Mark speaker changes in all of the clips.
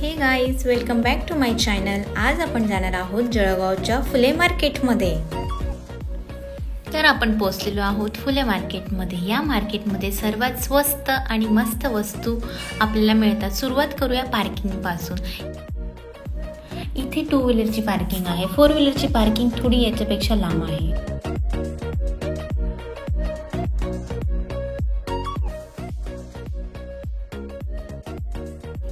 Speaker 1: हे guys, welcome back to my channel. आज आपण जाणार आहोत जळगावच्या फुले मार्केटमध्ये। तर आपण पोहोचलेलो आहोत फुले मार्केटमध्ये। या मार्केटमध्ये सर्वात स्वस्त आणि मस्त वस्तू आपल्याला मिळतात। सुरुवात करूया पार्किंग पासून। इथे 2 व्हीलरची पार्किंग आहे। 4 व्हीलरची पार्किंग थोडी याच्यापेक्षा लांब आहे।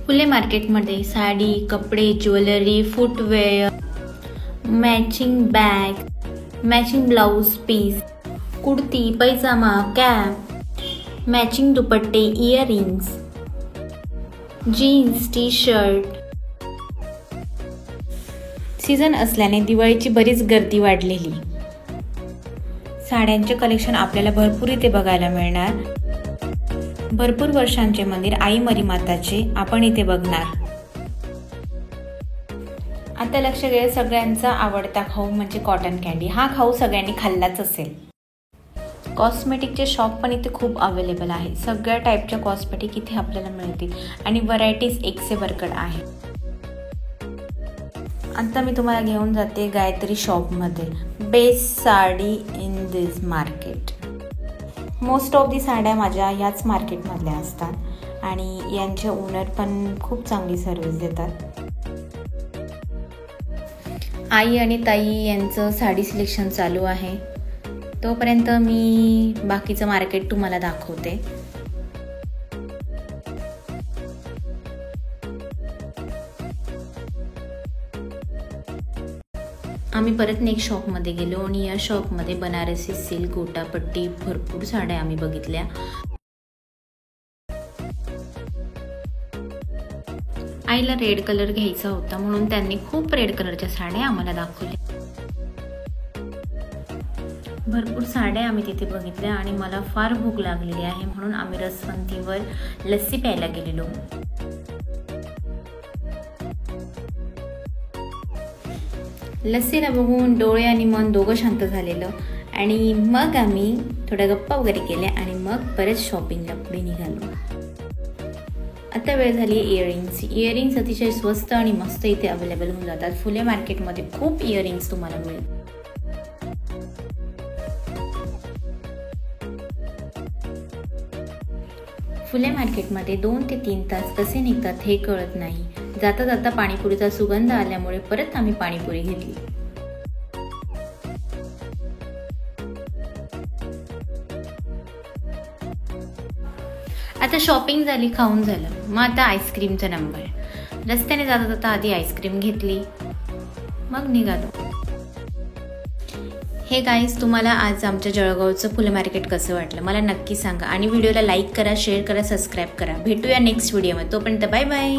Speaker 1: फुले मार्केटमध्ये साडी, कपडे, jewellery, footwear, matching bag, matching blouse piece, kurti, pyjama, cap, matching दुपट्टे, earrings, jeans, T shirt. Season असल्याने दिवाळीची बरीच गर्दी वाढलेली। साड्यांचे कलेक्शन आपल्याला भरपूर इथे बघायला मिळणार। भरपूर वर्षांचे मंदिर आई मरीमाताचे आपण इथे बघणार। आता लक्ष द्या, सगळ्यांचा आवडता खाऊ म्हणजे कॉटन कॅन्डी। हा खाऊ सगळ्यांनी खाल्लाच असेल। कॉस्मेटिकचे शॉप पण इथे खूप अवेलेबल आहे। सगळ्या टाईपच्या कॉस्मेटिक इथे आपल्याला मिळतील आणि व्हरायटीज एक से भरकड आहे। आता मी तुम्हाला घेऊन जाते गायत्री शॉपमध्ये। Best sari in this market. Most of the साड्या माझ्या याच मार्केटमधल्या असतात आणि यांचे ओनर पण खूप चांगली सर्व्हिस देतात। आई आणि ताई यांचं साडी सिलेक्शन चालू आहे। तोपर्यंत मी बाकीचं मार्केट तुम्हाला दाखवते। आम्ही परत नेक्स्ट शॉपमध्ये गेलो आणि या शॉपमध्ये बनारसी सिल्क, गोटापट्टी, भरपूर साड्या आम्ही बघितल्या। आईला रेड कलर घ्यायचा होता म्हणून त्यांनी खूप रेड कलरच्या साड्या आम्हाला दाखवल्या। भरपूर साड्या आम्ही तिथे बघितल्या आणि मला फार भूक लागलेली आहे म्हणून आम्ही रसवंतीवर लस्सी प्यायला गेलेलो। लस्सीला बघून डोळे आणि मन दोघं शांत झालेलं आणि मग आम्ही थोड्या गप्पा वगैरे केल्या आणि मग परत शॉपिंगला पुढे निघालो। आता वेळ झाली इयरिंग्स। इयरिंग्स अतिशय स्वस्त आणि मस्त इथे अवेलेबल होऊन जातात। फुले मार्केटमध्ये खूप इयरिंग्स तुम्हाला मिळतील। फुले मार्केटमध्ये 2 ते 3 तास कसे निघतात हे कळत नाही। जाता जाता पाणीपुरीचा सुगंध आल्यामुळे परत आम्ही पाणीपुरी घेतली। आता शॉपिंग झाली, खाऊन झालं, मग आता आईस्क्रीमचा नंबर। रस्त्याने जाता जाता आधी आईस्क्रीम घेतली, मग निघालो। हे गाईज, तुम्हाला आज आमच्या जळगावचं फुले मार्केट कसं वाटलं मला नक्की सांगा आणि व्हिडिओला लाईक करा, शेअर करा, सबस्क्राईब करा। भेटूया नेक्स्ट व्हिडिओमध्ये। तोपर्यंत बाय बाय।